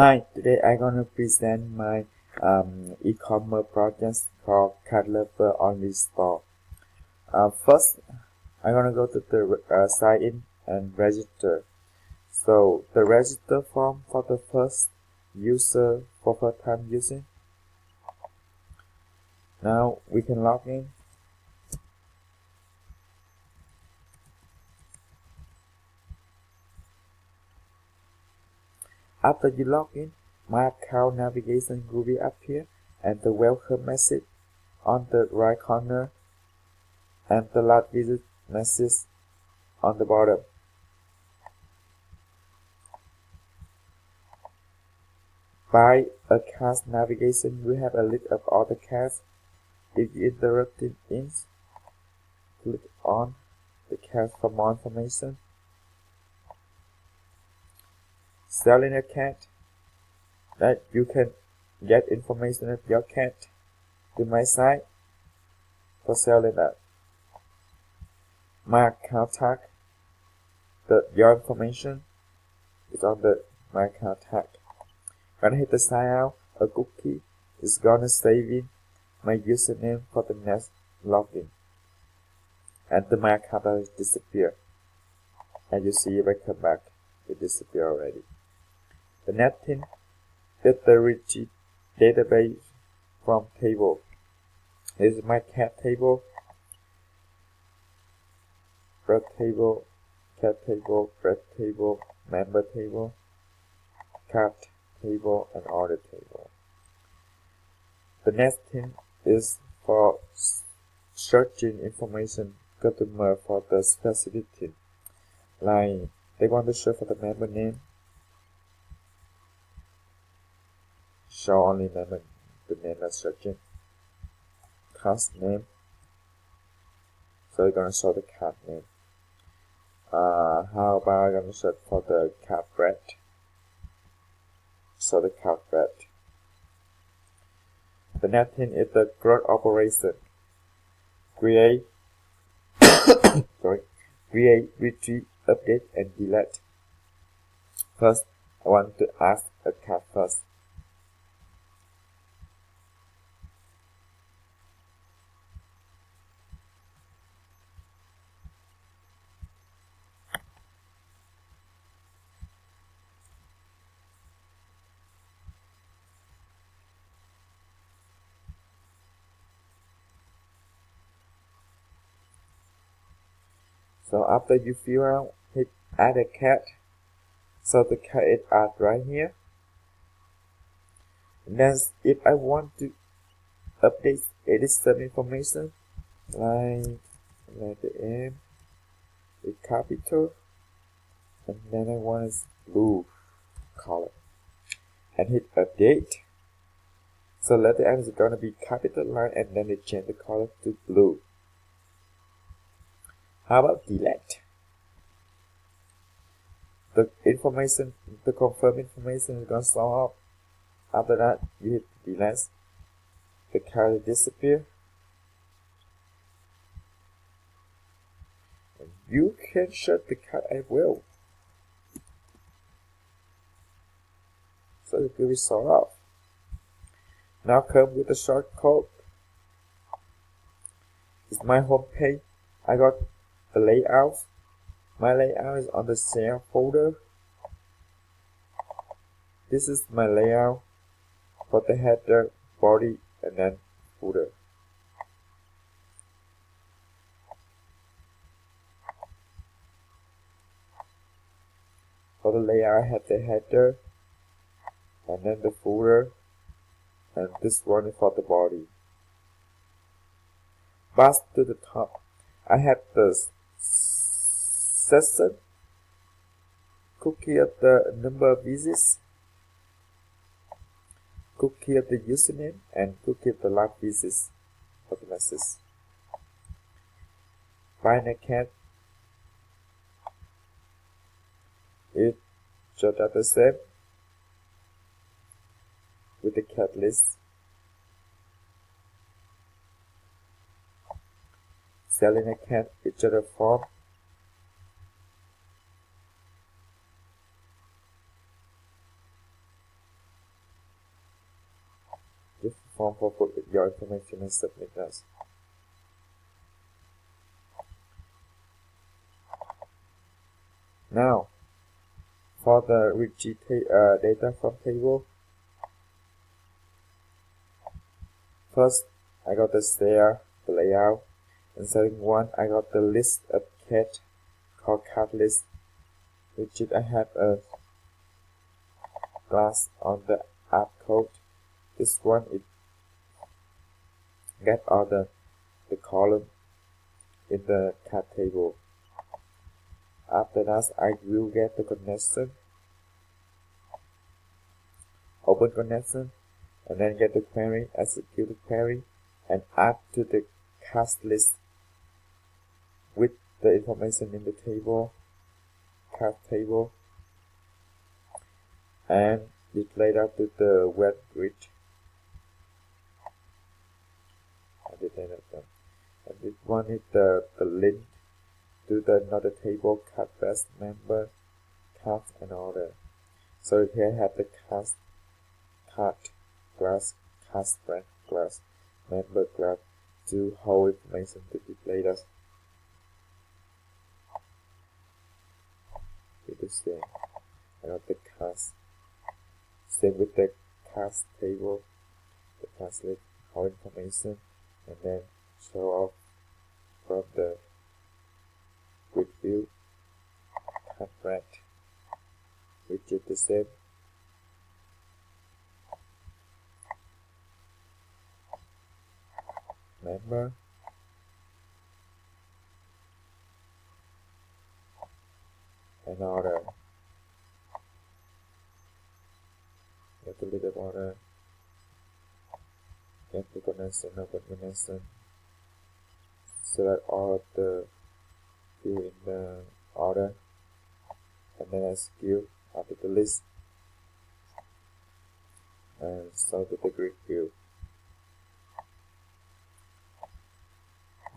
Hi, today I'm gonna present my e-commerce project called Cat Lover Only Store. First, I'm gonna go to the sign in and register. So the register form for the first user for first time using. Now we can log in. After you log in, my account navigation will be up here and the welcome message on the right corner and the last visit message on the bottom. By a card navigation, we have a list of all the cards. If you're interested in, click on the card for more information. Selling a cat, that you can get information of your cat to my site for selling that. My account tag, your information is on the my account tag. When I hit the sign out, a cookie is gonna save in my username for the next login. And the my account will disappear. And you see if I come back, it disappear already. The next thing is the retrieve database from table. This is my cat table, bread table, cat table, bread table, member table, cat table, and order table. The next thing is for searching information customer for the specific thing. Like they want to search for the member name, show only member the name that's searching. Cast name, so you're gonna show the cat name. How about I'm gonna search for the cat bread? So the cat bread. The next thing is the growth operation. Create, create, retrieve, update, and delete. First, I want to add a cat first. So after you fill out, hit add a cat. So the cat is added right here. And then if I want to update edit some information, like the M is capital, and then I want is blue color, and hit update. So let the M is gonna be capital line, and then it change the color to blue. How about delete? The information, the confirm information is gonna show up. After that, you hit delete. The color disappear. And you can shut the cat as well. So it will be solved off. Now come with the shortcode. It's my home page. I got the layout. My layout is on the share folder. This is my layout for the header, body, and then footer. For the layout, I have the header, and then the footer, and this one is for the body. Back to the top, I have the session, cookie of the number of visits, cookie of the username, and cookie of the last visits for the message. Find a cat. It just the same with the cat list. Selling a cat, each other form. form for put your information and submit us. Now, for the retrieve data from table, first I got the stair, the layout, and setting 1 I got the list of cat called cat list, which I have a glass on the app code. This one it get all the column in the cat table. After that, I will get the connection, open connection, and then get the query, execute the query, and add to the cat list with the information in the table, cat table, and display that to the web grid. And this one is the link to the another table, cat best member, cat and order. So here I have the cat class, cat spread class, member class to hold information to display that. It is the same. I got the class. Same with the class table, the class list, hold information, and then show off from the grid view, cat spread, which is the same. Member, and order. Get the little order, get the connection, open connection, select all of the view in the order, and then execute after the list, and start with the grid view.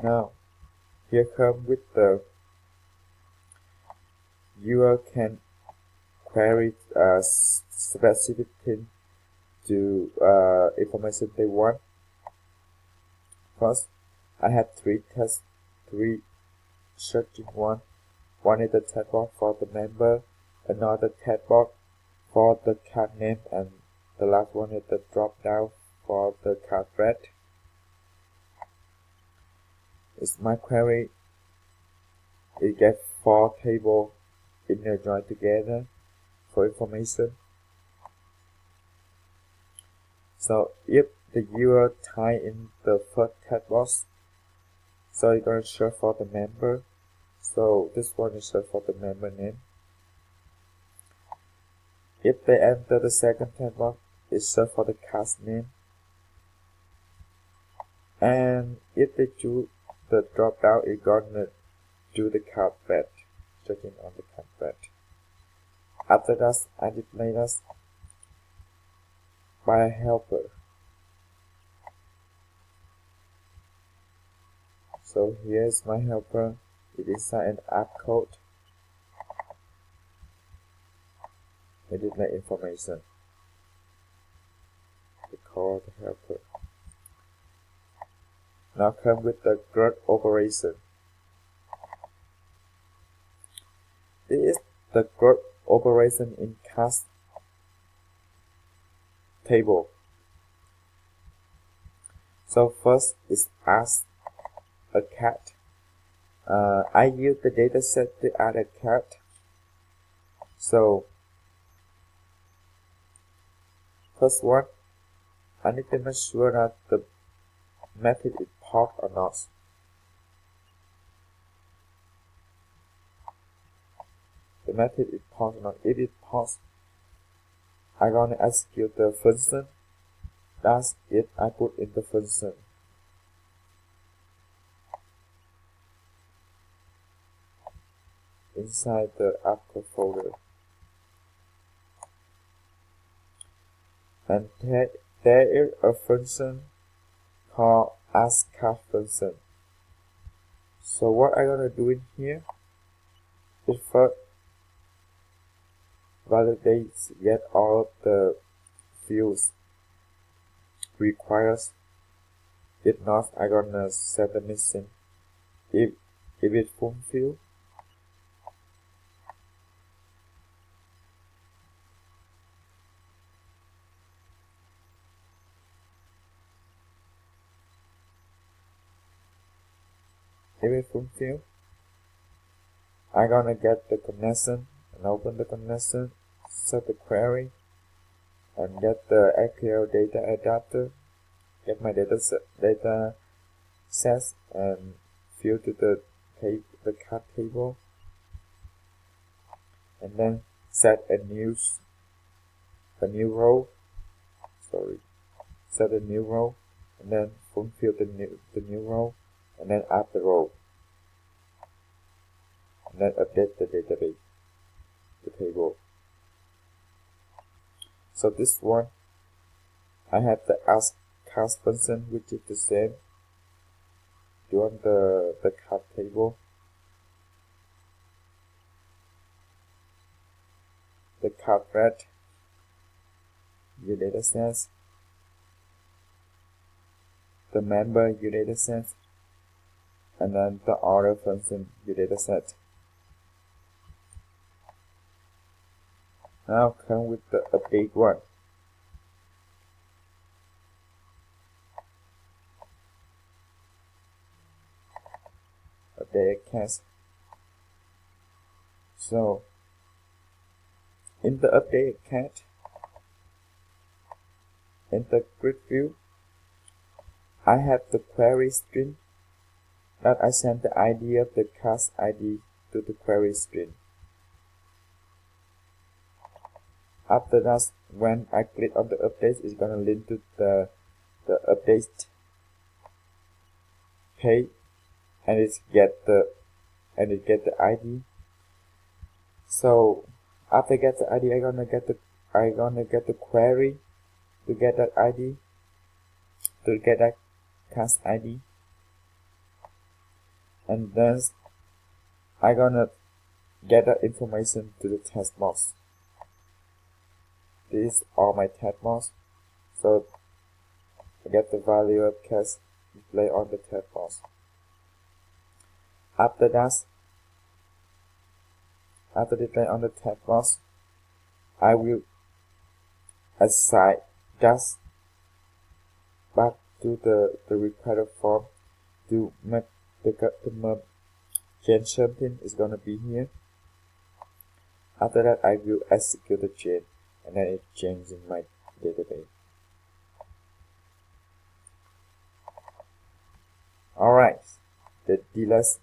Now, here come with the user can query specific thing to information they want. First, I have three searching one. One is the chat box for the member, another chat box for the cat name, and the last one is the drop down for the cat red. It's my query. It gets 4 tables inner join together for information. So if the user type in the first chat box, so you're gonna search for the member. So this one is search for the member name. If they enter the second chat box, it's search for the cat's name. And if they choose the drop down, it's gonna do the cat bed, checking on the cat bed. After that, I display that by a helper. So here's my helper. It is inside an app code. It is my information. We call the helper. Now come with the growth operation. It is the growth operation in cast table. So first is ask a cat. I use the dataset to add a cat. So first one, I need to make sure that the method is paused or not. The method is paused or not. If it's paused, I'm gonna execute the function. That's it. I put in the function. Inside the app code folder. And there is a function called askCat function. So what I'm gonna do in here is first validate get all of the fields requires. If not, I'm gonna set the missing. If it fulfill, I'm gonna get the connection and open the connection, set the query, and get the SQL data adapter, get my data sets and fill to the cat table, and then set a new row. Set a new row, and then fulfill the new row, and then add the row, and then update the database, the table. So this one, I have the ask cast function, which is the same. Doing the cat table, the cat red, your data sets, the member your data set, and then the order function your data set. Now come with the update one. Update cast. So in the update cat, in the grid view, I have the query string that I send the ID of the cast ID to the query string. After that, when I click on the update, it's gonna link to the update page, and it get the ID. So after get the ID, I'm gonna get the query to get that ID, to get that cast ID, and then I'm gonna get that information to the test box. These are my test box. So I get the value of cast display on the test box. After display on the test box, I will assign that back to the required form to make the customer change something is gonna be here. After that, I will execute the change, and then it changes in my database. Alright, the delete.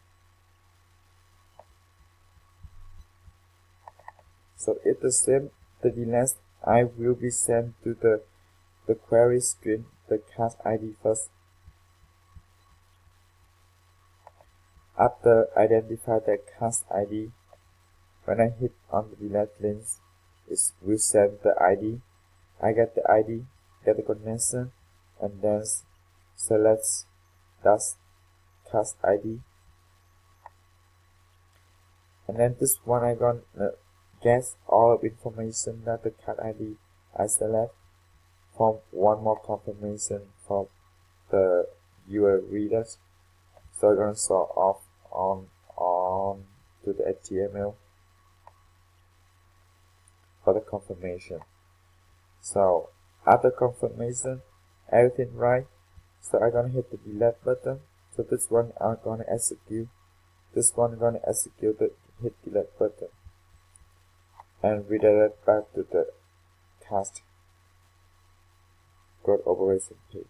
So it's the same. The delete I will be sent to the query string, the cast ID first. After identify the cast ID, when I hit on the delete link, it will send the ID. I get the ID, get the connection, and then select that cast ID. And then this one I gonna get all of information that the cast ID I select from one more confirmation from the viewer readers. So I'm gonna sort off on to the HTML for the confirmation. So after confirmation, everything right. So I'm gonna hit the delete button. So this one I'm gonna execute. This one I'm gonna execute the hit delete button and redirect back to the cast code operation page.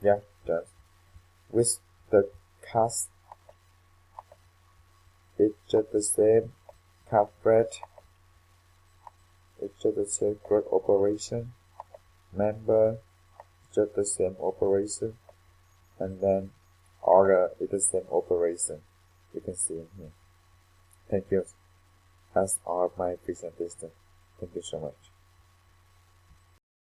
Yeah, done. With the cast, it's just the same cat bread. It's just the same code operation. Member, just the same operation, and then order is the same operation. You can see in here. Thank you. That's all of my presentation. Thank you so much.